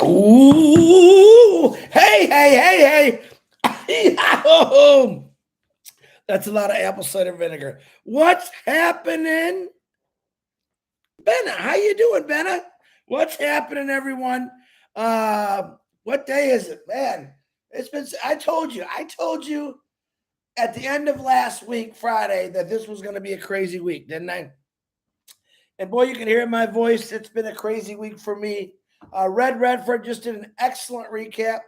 Ooh, hey. That's a lot of apple cider vinegar. What's happening? Benna, how you doing, Benna? What's happening, everyone? What day is it? Man, it's been, I told you at the end of last week, Friday, that this was going to be a crazy week, didn't I? And boy, you can hear in my voice, it's been a crazy week for me. Redfern just did an excellent recap.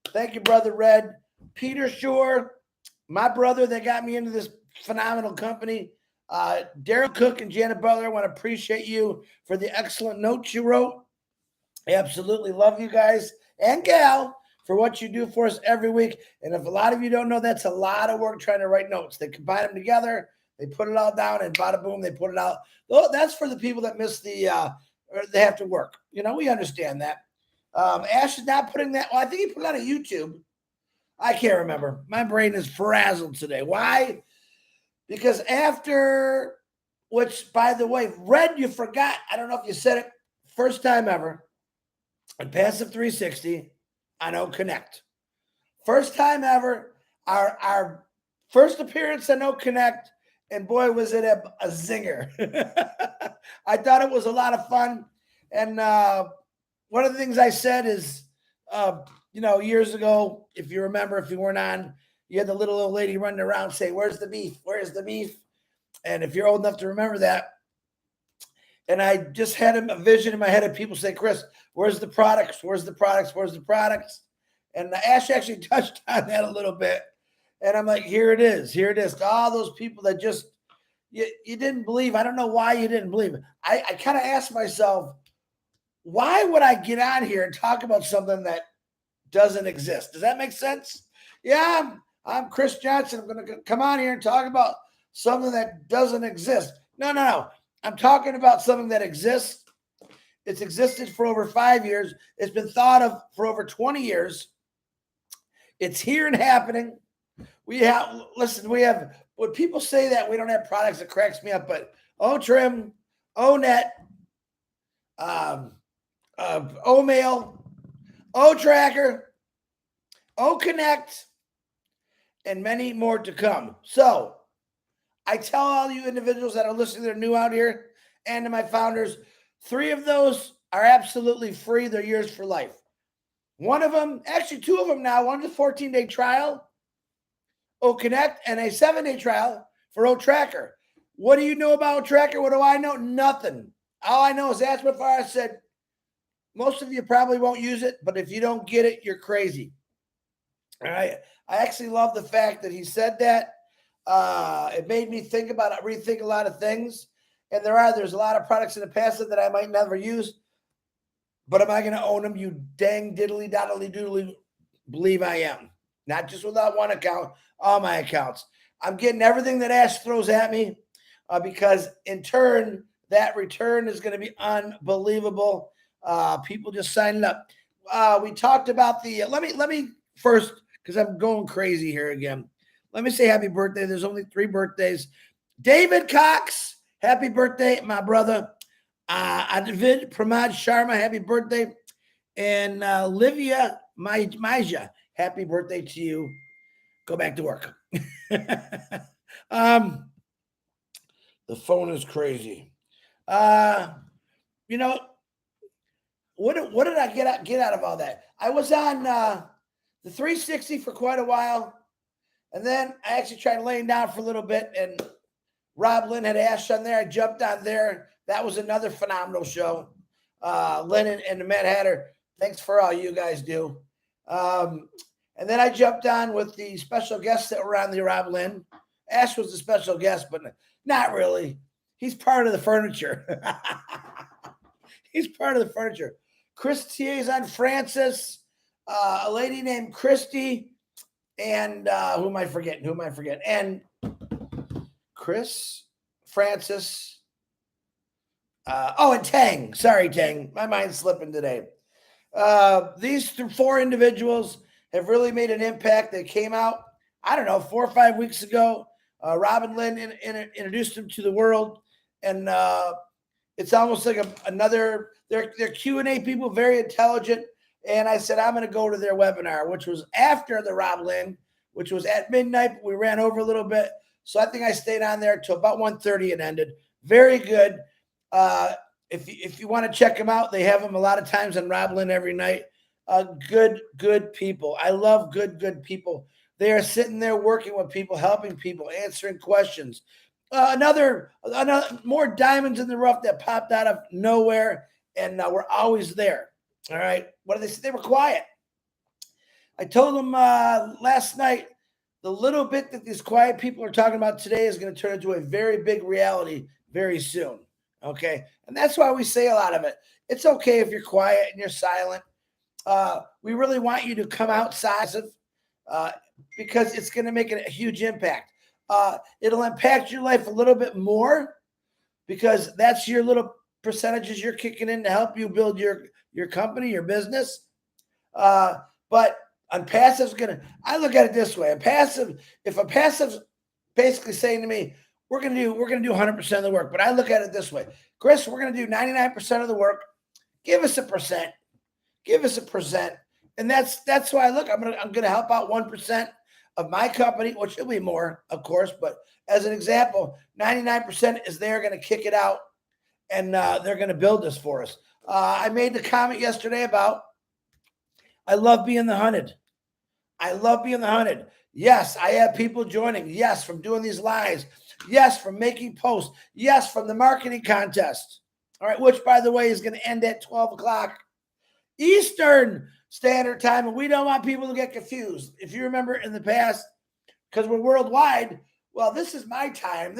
Thank you, brother Red. Peter Shore, my brother that got me into this phenomenal company. Daryl Cook and Janet Butler, I want to appreciate you for the excellent notes you wrote. I absolutely love you guys and gal for what you do for us every week. And if a lot of you don't know, that's a lot of work trying to write notes. They combine them together, they put it all down, and bada boom, they put it out. That's for the people that miss the, or they have to work. You know, we understand that. Ash is not putting that. Well, I think he put it on YouTube. I can't remember. My brain is frazzled today. Why? Because after, which, by the way, Red, you forgot. I don't know if you said it. First time ever. Onpassive 360 on OConnect. First time ever. Our first appearance on OConnect, and boy, was it a zinger. I thought it was a lot of fun. And one of the things I said is, years ago, if you remember, if you weren't on, you had the little old lady running around saying, "Where's the beef? Where's the beef?" And if you're old enough to remember that, and I just had a vision in my head of people say, "Chris, where's the products? Where's the products? Where's the products?" And Ash actually touched on that a little bit. And I'm like, here it is. Here it is. To all those people that just, you didn't believe. I don't know why you didn't believe. I kind of asked myself, why would I get on here and talk about something that doesn't exist? Does that make sense? Yeah, I'm Chris Johnson. I'm going to come on here and talk about something that doesn't exist. No. I'm talking about something that exists. It's existed for over 5 years. It's been thought of for over 20 years. It's here and happening. We have, when people say that we don't have products, it cracks me up, but O-Trim, O-Net, O-Mail, O-Tracker, O-Connect, and many more to come. So I tell all you individuals that are listening, that are new out here, and to my founders, 3 of those are absolutely free. They're yours for life. One of them, actually 2 of them now, one's a 14-day trial, O-Connect, and a 7-day trial for O-Tracker. What do you know about O-Tracker? What do I know? Nothing. All I know is that's what Mufareh said. Most of you probably won't use it, but if you don't get it, you're crazy. All right. I actually love the fact that he said that. It made me think about it, rethink a lot of things. And there's a lot of products in the past that I might never use. But am I going to own them? You dang diddly doddly doodly believe I am. Not just without one account, all my accounts. I'm getting everything that Ash throws at me because in turn, that return is going to be unbelievable. People just signing up. We talked about the, let me first, because I'm going crazy here again. Let me say happy birthday. There's only 3 birthdays. David Cox, happy birthday, my brother. Advid Pramad Sharma, happy birthday. And Livia Maija, happy birthday to you. Go back to work. The phone is crazy. What did I get out of all that? I was on the 360 for quite a while. And then I actually tried laying down for a little bit, and Rob Lynn had Ash on there. I jumped on there. That was another phenomenal show. Lynn and the Mad Hatter, thanks for all you guys do. And then I jumped on with the special guests that were on the Rob Lynn. Ash was the special guest, but not really. He's part of the furniture. He's part of the furniture. Chris Tiazon Francis, a lady named Christy, and who am I forgetting? And Chris, Francis, and Tang. Sorry, Tang. My mind's slipping today. These 4 individuals have really made an impact. They came out, 4 or 5 weeks ago. Robin Lynn introduced them to the world, and it's almost like another. They're Q&A people, very intelligent. And I said, I'm going to go to their webinar, which was after the Rob Lynn, which was at midnight, but we ran over a little bit. So I think I stayed on there till about 1:30 and ended. Very good. If you want to check them out, they have them a lot of times on Rob Lynn every night. Good people. I love good people. They are sitting there working with people, helping people, answering questions. Another more diamonds in the rough that popped out of nowhere, and we're always there. All right. What did they say? They were quiet. I told them last night, the little bit that these quiet people are talking about today is going to turn into a very big reality very soon. Okay. And that's why we say a lot of it. It's okay if you're quiet and you're silent. We really want you to come outside because it's going to make a huge impact. It'll impact your life a little bit more because that's your little percentages you're kicking in to help you build your company, your business. But Onpassive's gonna, I look at it this way. If Onpassive's basically saying to me, we're gonna do 100% of the work, but I look at it this way. Chris, we're gonna do 99% of the work. Give us a percent. And that's why I look. I'm gonna help out 1% of my company, which will be more, of course, but as an example, 99% is they're gonna kick it out and they're gonna build this for us. I made the comment yesterday about I love being the hunted. Yes, I have people joining. Yes, from doing these lives. Yes, from making posts. Yes, from the marketing contest. All right, which, by the way, is going to end at 12 o'clock Eastern Standard Time. And we don't want people to get confused. If you remember in the past, because we're worldwide, well, this is my time.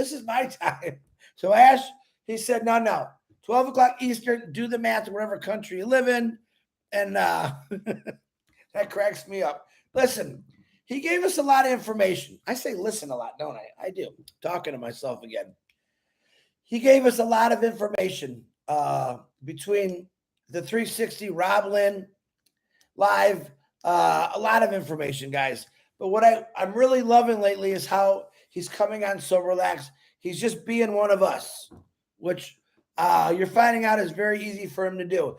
So Ash, he said, no. 12 o'clock Eastern, do the math in whatever country you live in. And that cracks me up. Listen, he gave us a lot of information. I say listen a lot, don't I? I do. Talking to myself again. He gave us a lot of information between the 360 Rob Lynn live, a lot of information, guys. But what I'm really loving lately is how he's coming on so relaxed. He's just being one of us, which you're finding out is very easy for him to do.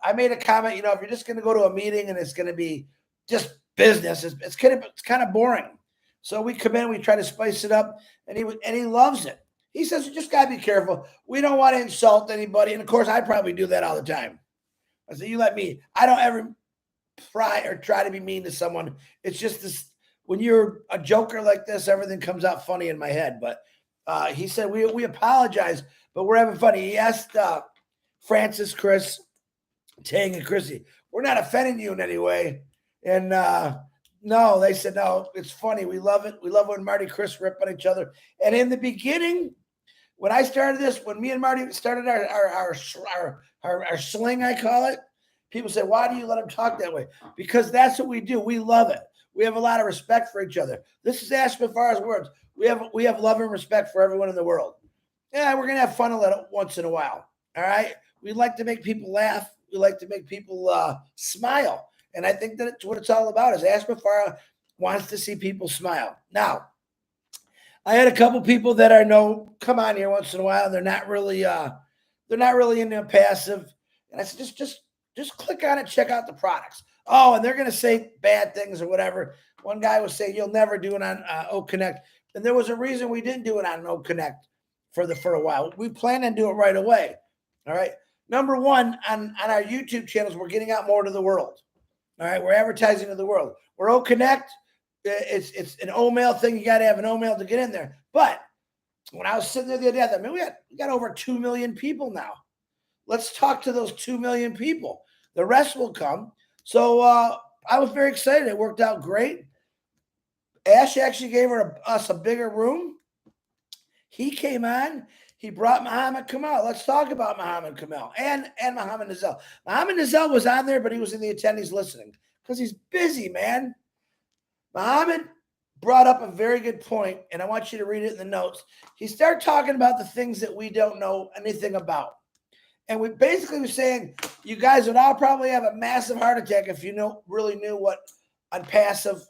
I made a comment, if you're just going to go to a meeting and it's going to be just business, it's kind of boring. So we come in, we try to spice it up, and he loves it. He says, you just got to be careful. We don't want to insult anybody. And of course, I probably do that all the time. I say, you let me. I don't ever try to be mean to someone. It's just this, when you're a joker like this, everything comes out funny in my head. But he said, we apologize, but we're having fun. He asked Francis, Chris, Tang, and Chrissy, we're not offending you in any way. And no, they said, no, it's funny. We love it. We love when Marty and Chris rip on each other. And in the beginning, when I started this, when me and Marty started our sling, I call it, people say, why do you let him talk that way? Because that's what we do. We love it. We have a lot of respect for each other. This is Ash Mufareh's words. We have love and respect for everyone in the world. Yeah, we're going to have fun a little once in a while. All right. We like to make people laugh. We like to make people smile. And I think that's what it's all about is Ash Mufareh wants to see people smile. Now, I had a couple people that I know come on here once in a while. And they're not really into passive. And I said, just click on it, check out the products. Oh, and they're going to say bad things or whatever. One guy was saying, you'll never do it on OConnect. And there was a reason we didn't do it on OConnect for a while. We plan on doing it right away. All right. Number one, on our YouTube channels, we're getting out more to the world. All right. We're advertising to the world. We're OConnect. It's an O-mail thing. You got to have an O-mail to get in there. But when I was sitting there the other day, we got over 2 million people now. Let's talk to those 2 million people. The rest will come. So I was very excited. It worked out great. Ash actually gave us a bigger room. He came on. He brought Muhammad Kamal. Let's talk about Muhammad Kamal and Muhammad Nazel. Muhammad Nazel was on there, but he was in the attendees listening because he's busy, man. Muhammad brought up a very good point, and I want you to read it in the notes. He started talking about the things that we don't know anything about. And we basically were saying, you guys would all probably have a massive heart attack if you really knew what Onpassive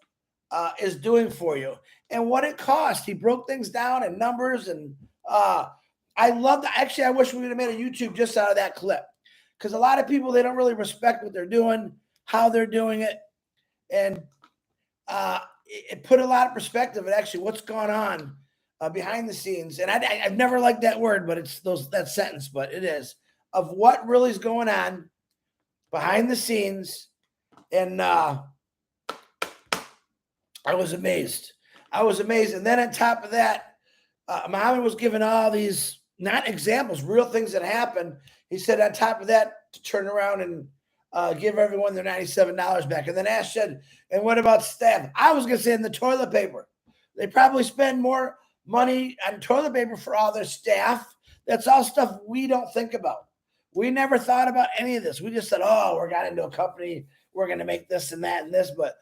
is doing for you and what it cost. He broke things down in numbers, and I love that. Actually, I wish we would have made a YouTube just out of that clip because a lot of people, they don't really respect what they're doing. how they're doing it, and it put a lot of perspective at actually what's going on behind the scenes. And I've never liked that word, but it's that sentence, but it is, of what really is going on behind the scenes. And I was amazed. And then on top of that, Muhammad was given all these, not examples, real things that happened. He said on top of that, to turn around and give everyone their $97 back. And then Ash said, and what about staff? I was going to say in the toilet paper. They probably spend more money on toilet paper for all their staff. That's all stuff we don't think about. We never thought about any of this. We just said, oh, we're got into a company. We're going to make this and that and this. But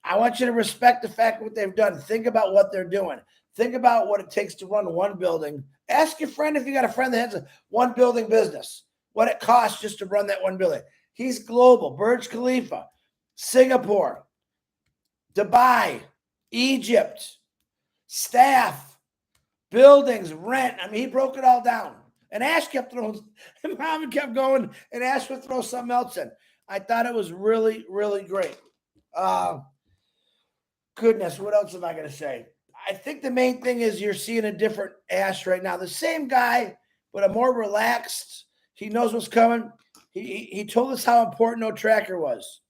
I want you to respect the fact what they've done. Think about what they're doing. Think about what it takes to run one building. Ask your friend if you got a friend that has a one building business, what it costs just to run that one building. He's global. Burj Khalifa, Singapore, Dubai, Egypt, staff, buildings, rent. I mean, he broke it all down. And Ash kept throwing, and Muhammad kept going, and Ash would throw something else in. I thought it was really, really great. Goodness, what else am I going to say? I think the main thing is you're seeing a different Ash right now. The same guy, but a more relaxed. He knows what's coming. He told us how important No Tracker was.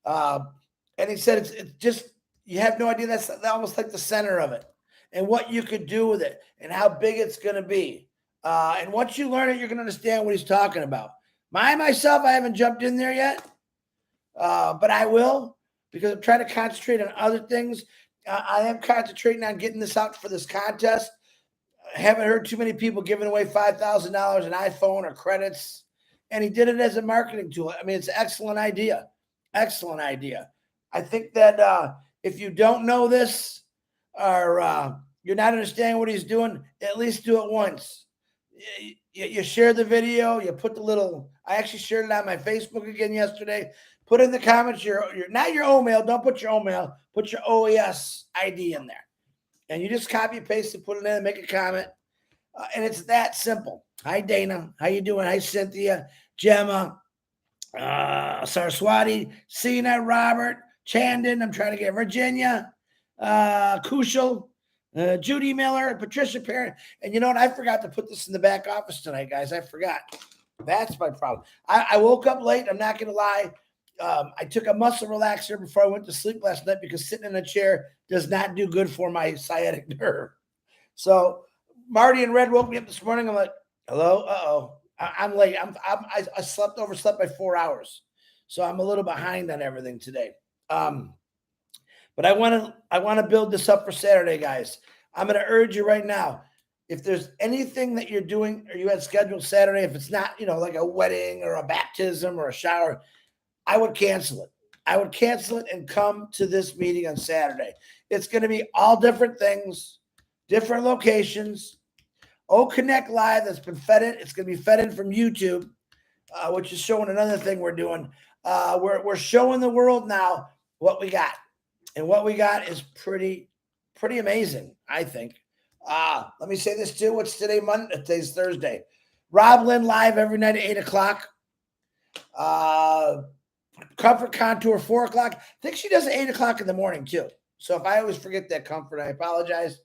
And he said it's just, you have no idea. That's almost like the center of it and what you could do with it and how big it's going to be. And once you learn it, you're going to understand what he's talking about. Myself, I haven't jumped in there yet, but I will, because I'm trying to concentrate on other things. I am concentrating on getting this out for this contest. I haven't heard too many people giving away $5,000 an iPhone or credits. And he did it as a marketing tool. I mean, it's an excellent idea. Excellent idea. I think that if you don't know this or you're not understanding what he's doing, at least do it once. You share the video. You put the little, I actually shared it on my Facebook again yesterday. Put in the comments your not your own mail. Don't put your own mail. Put your OES ID in there. And you just copy and paste it, put it in and make a comment. And it's that simple. Hi, Dana. How you doing? Hi, Cynthia, Gemma, Saraswati, Sina, Robert, Chandon. I'm trying to get Virginia, Kushal, Judy Miller, Patricia Parent. And you know what? I forgot to put this in the back office tonight, guys. I forgot. That's my problem. I woke up late. I'm not going to lie. I took a muscle relaxer before I went to sleep last night because sitting in a chair does not do good for my sciatic nerve. So Marty and Red woke me up this morning. I'm like, hello? Uh-oh. I'm late. I overslept by 4 hours. So I'm a little behind on everything today. But I want to build this up for Saturday, guys. I'm going to urge you right now. If there's anything that you're doing or you had scheduled Saturday, if it's not, like a wedding or a baptism or a shower, I would cancel it. I would cancel it and come to this meeting on Saturday. It's going to be all different things, different locations. Connect Live that's been fed in. It's going to be fed in from YouTube, which is showing another thing we're doing. We're showing the world now what we got. And what we got is pretty amazing, I think. Let me say this too. What's today? Monday? Today's Thursday. Rob Lynn live every night at 8 o'clock. Comfort Contour 4 o'clock. I think she does at 8 o'clock in the morning too. So if I always forget that, Comfort, I apologize.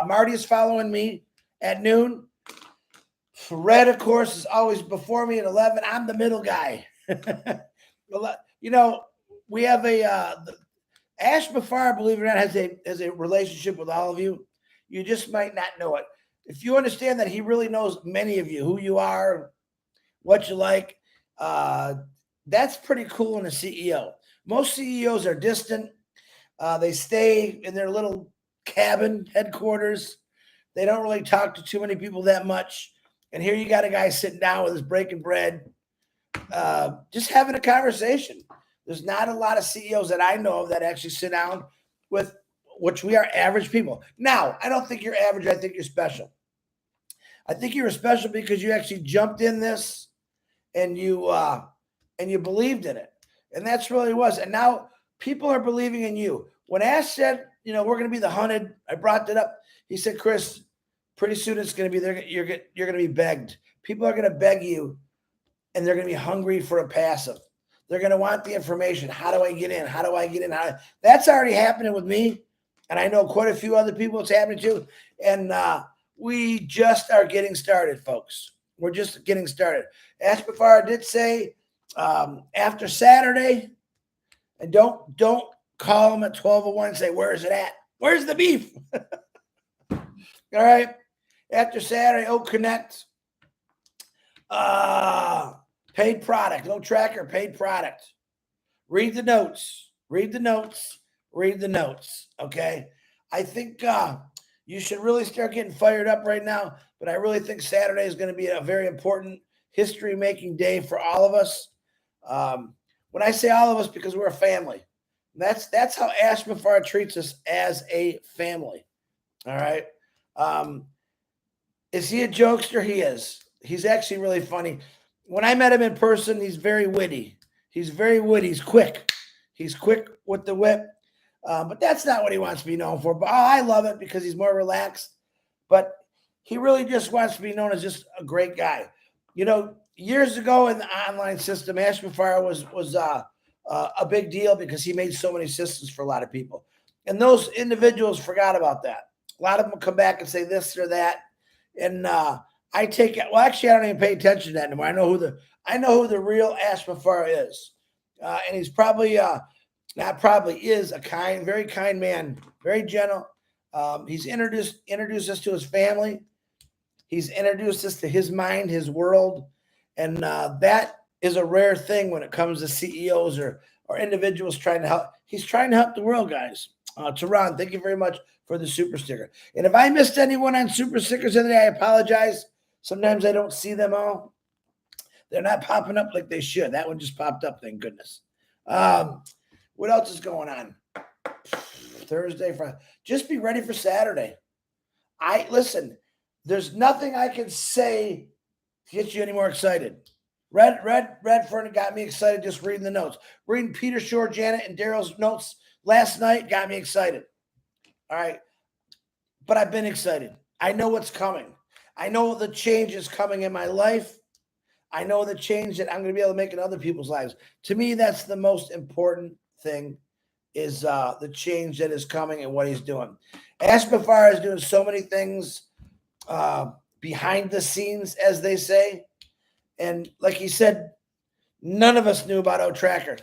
Marty is following me at noon. Red, of course, is always before me at 11. I'm the middle guy. We have Ash Mufareh, believe it or not, has a relationship with all of you. You just might not know it. If you understand that he really knows many of you, who you are, what you like, that's pretty cool in a CEO. Most CEOs are distant. They stay in their little cabin headquarters. They don't really talk to too many people that much. And here you got a guy sitting down with his breaking bread, just having a conversation. There's not a lot of CEOs that I know of that actually sit down with, which we are average people. Now, I don't think you're average. I think you're special. I think you're special because you actually jumped in this and you believed in it. And that's really was. And now people are believing in you. When Ash said, we're going to be the hunted, I brought that up. He said, Chris, pretty soon it's going to be there. You're going to be begged. People are going to beg you, and they're going to be hungry for a passive. They're going to want the information. How do I get in? How do I get in? That's already happening with me. And I know quite a few other people it's happening to. And we just are getting started, folks. We're just getting started. Ash Mufareh did say after Saturday, and don't call him at 12:01 and say, where is it at? Where's the beef? All right. After Saturday, Connect. Paid product, no tracker, paid product. Read the notes. Read the notes. Read the notes. Okay. I think you should really start getting fired up right now. But I really think Saturday is going to be a very important history-making day for all of us. When I say all of us, because we're a family. That's how Ash Mufareh treats us, as a family. All right. Is he a jokester? He is. He's actually really funny. When I met him in person, he's very witty. He's very witty. He's quick. He's quick with the whip. But that's not what he wants to be known for. But I love it because he's more relaxed. But he really just wants to be known as just a great guy. You know, years ago in the online system, Ash Mufareh was a big deal because he made so many systems for a lot of people. And those individuals forgot about that. A lot of them come back and say this or that. And I take it. Well, actually, I don't even pay attention to that anymore. I know who the real Ash Mufareh is, and he's probably is a very kind man, very gentle. He's introduced us to his family. He's introduced us to his mind, his world, and that is a rare thing when it comes to CEOs or individuals trying to help. He's trying to help the world, guys. Tehran, thank you very much for the super sticker. And if I missed anyone on super stickers the other day, I apologize. Sometimes I don't see them all. They're not popping up like they should. That one just popped up, thank goodness. What else is going on? Thursday, Friday. Just be ready for Saturday. Listen, there's nothing I can say to get you any more excited. Redfern got me excited just reading the notes. Reading Peter Shore, Janet, and Daryl's notes last night got me excited. All right. But I've been excited. I know what's coming. I know the change is coming in my life. I know the change that I'm going to be able to make in other people's lives. To me, that's the most important thing, is the change that is coming and what he's doing. Ash Mufareh is doing so many things behind the scenes, as they say. And like he said, none of us knew about OTracker.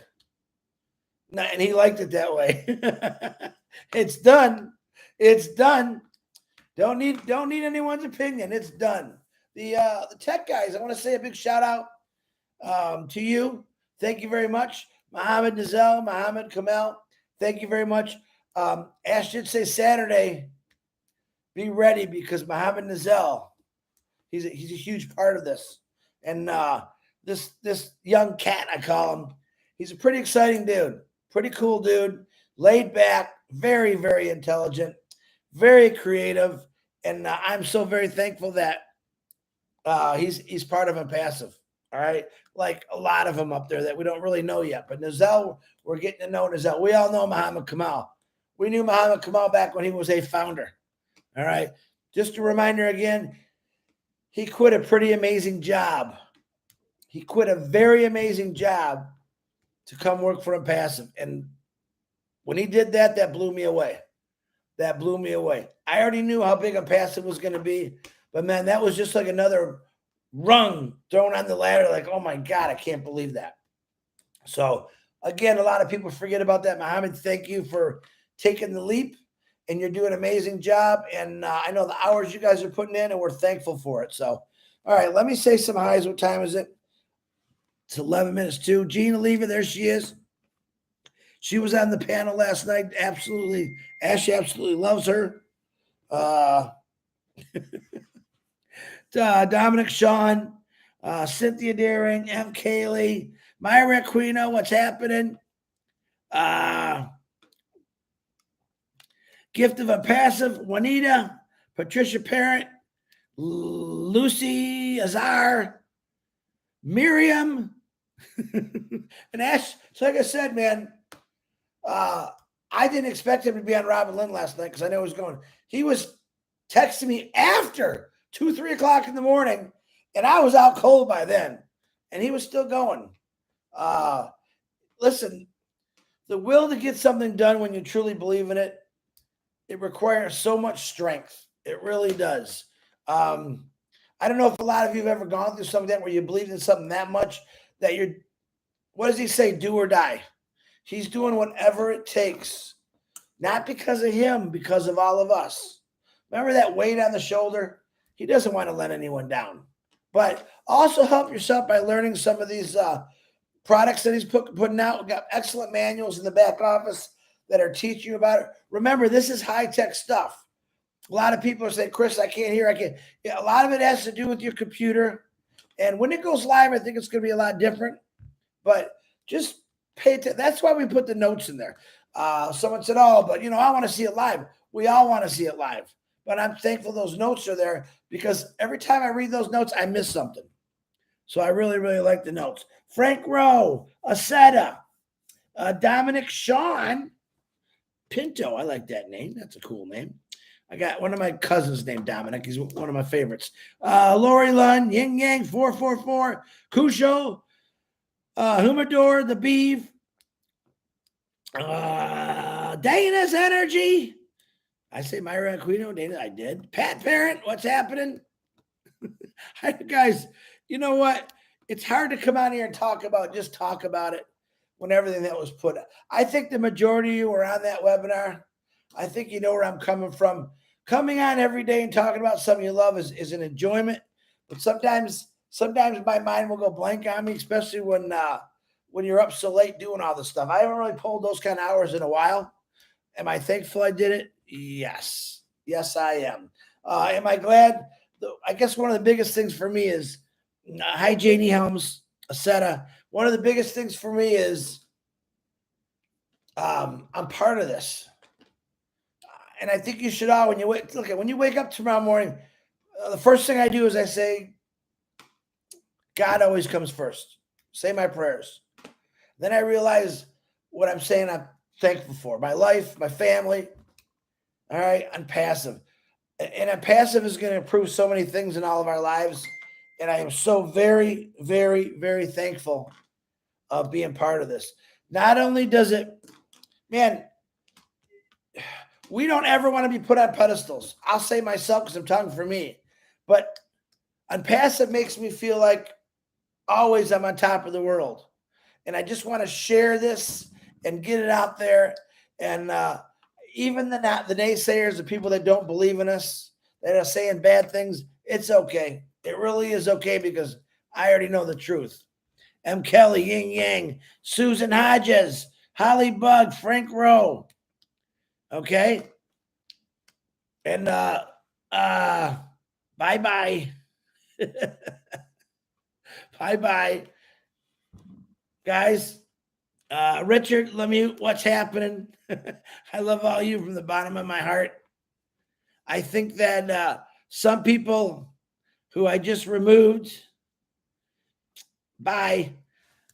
And he liked it that way. It's done. It's done. Don't need anyone's opinion. It's done. The tech guys, I want to say a big shout out to you. Thank you very much. Mohammed Nazel, Mohammed Kamal, thank you very much. Ash did say Saturday, be ready, because Mohammed Nazel, he's a huge part of this. And this young cat, I call him, he's a pretty exciting dude, pretty cool dude, laid back, very, very intelligent, very creative, and I'm so very thankful that he's part of Onpassive. All right, like a lot of them up there that we don't really know yet. But Nazel, we're getting to know Nazel. We all know Mohammed Kamal. We knew Mohammed Kamal back when he was a founder. All right, just a reminder again, he quit a pretty amazing job. He quit a very amazing job to come work for Onpassive, and when he did that, that blew me away. That blew me away. I already knew how big Onpassive was going to be, but man, that was just like another rung thrown on the ladder. Like, oh my God, I can't believe that. So again, a lot of people forget about that. Mohammed, thank you for taking the leap, and you're doing an amazing job. And I know the hours you guys are putting in, and we're thankful for it. So, all right, let me say some highs. What time is it? It's 11 minutes to. Gina Leva, there she is. She was on the panel last night. Absolutely. Ash absolutely loves her. Dominic Sean, Cynthia Daring, M. Kaylee, Myra Aquino, what's happening? Gift of Onpassive, Juanita, Patricia Parent, Lucy Azar, Miriam, and Ash. So like I said, man, I didn't expect him to be on Robin Lynn last night because I know he was going. He was texting me after 2-3 o'clock in the morning, and I was out cold by then, and he was still going. listen, the will to get something done when you truly believe in it, it requires so much strength. It really does. I don't know if a lot of you have ever gone through something where you believe in something that much that you're, what does he say? Do or die. He's doing whatever it takes, not because of him, because of all of us. Remember that weight on the shoulder? He doesn't want to let anyone down. But also help yourself by learning some of these products that he's putting out. We've got excellent manuals in the back office that are teaching you about it. Remember, this is high-tech stuff. A lot of people are saying, Chris, I can't hear. I can't. Yeah, a lot of it has to do with your computer. And when it goes live, I think it's going to be a lot different. But just pay attention. That's why we put the notes in there. Someone said, oh, but, I want to see it live. We all want to see it live. But I'm thankful those notes are there because every time I read those notes, I miss something. So I really, really like the notes. Frank Rowe, Aseta, Dominic Sean, Pinto. I like that name. That's a cool name. I got one of my cousins named Dominic. He's one of my favorites. Lori Lund, Yin Yang 444, Kusho, Humador, the Beef, Dana's Energy. I say Myra Aquino, Dana, I did. Pat Parent, what's happening? Guys, you know what? It's hard to come out here and talk about it when everything that was put out. I think the majority of you were on that webinar. I think you know where I'm coming from. Coming on every day and talking about something you love is an enjoyment. But sometimes my mind will go blank on me, especially when you're up so late doing all this stuff. I haven't really pulled those kind of hours in a while. Am I thankful I did it? Yes. Yes, I am. Am I glad? I guess one of the biggest things for me is, hi, Janie Helms, Aseta. One of the biggest things for me is I'm part of this. And I think you should all, when you wake up tomorrow morning, the first thing I do is I say, God always comes first. Say my prayers. Then I realize what I'm saying I'm thankful for. My life, my family. All right, Onpassive. And Onpassive is going to improve so many things in all of our lives. And I am so very, very, very thankful of being part of this. Not only does it, man, we don't ever want to be put on pedestals. I'll say myself because I'm talking for me. But Onpassive makes me feel like always I'm on top of the world. And I just want to share this and get it out there. And even the naysayers, the people that don't believe in us, that are saying bad things, it's okay. It really is okay because I already know the truth. M. Kelly, Yin Yang, Susan Hodges, Holly Bug, Frank Rowe. Okay? And bye-bye. Bye-bye. Guys, Richard Lemieux, what's happening? I love all you from the bottom of my heart. I think that some people who I just removed,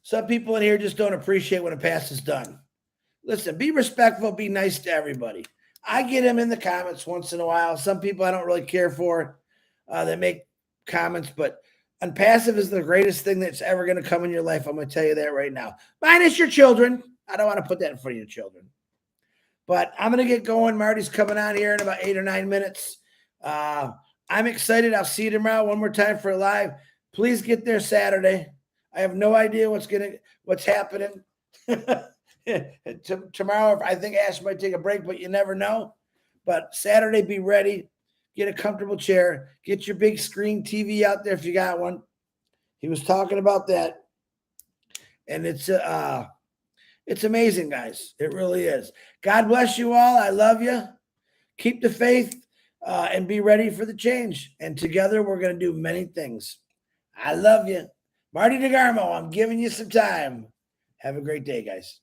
some people in here just don't appreciate when a pass is done. Listen, be respectful, be nice to everybody. I get them in the comments once in a while. Some people I don't really care for. They make comments, but Onpassive is the greatest thing that's ever going to come in your life. I'm going to tell you that right now. Minus your children. I don't want to put that in front of your children. But I'm going to get going. Marty's coming on here in about 8 or 9 minutes. I'm excited. I'll see you tomorrow one more time for a live. Please get there Saturday. I have no idea what's happening. Tomorrow, I think Ash might take a break, but you never know. But Saturday, be ready. Get a comfortable chair. Get your big screen TV out there if you got one. He was talking about that. And it's amazing, guys. It really is. God bless you all. I love you. Keep the faith and be ready for the change. And together, we're going to do many things. I love you. Marty DeGarmo, I'm giving you some time. Have a great day, guys.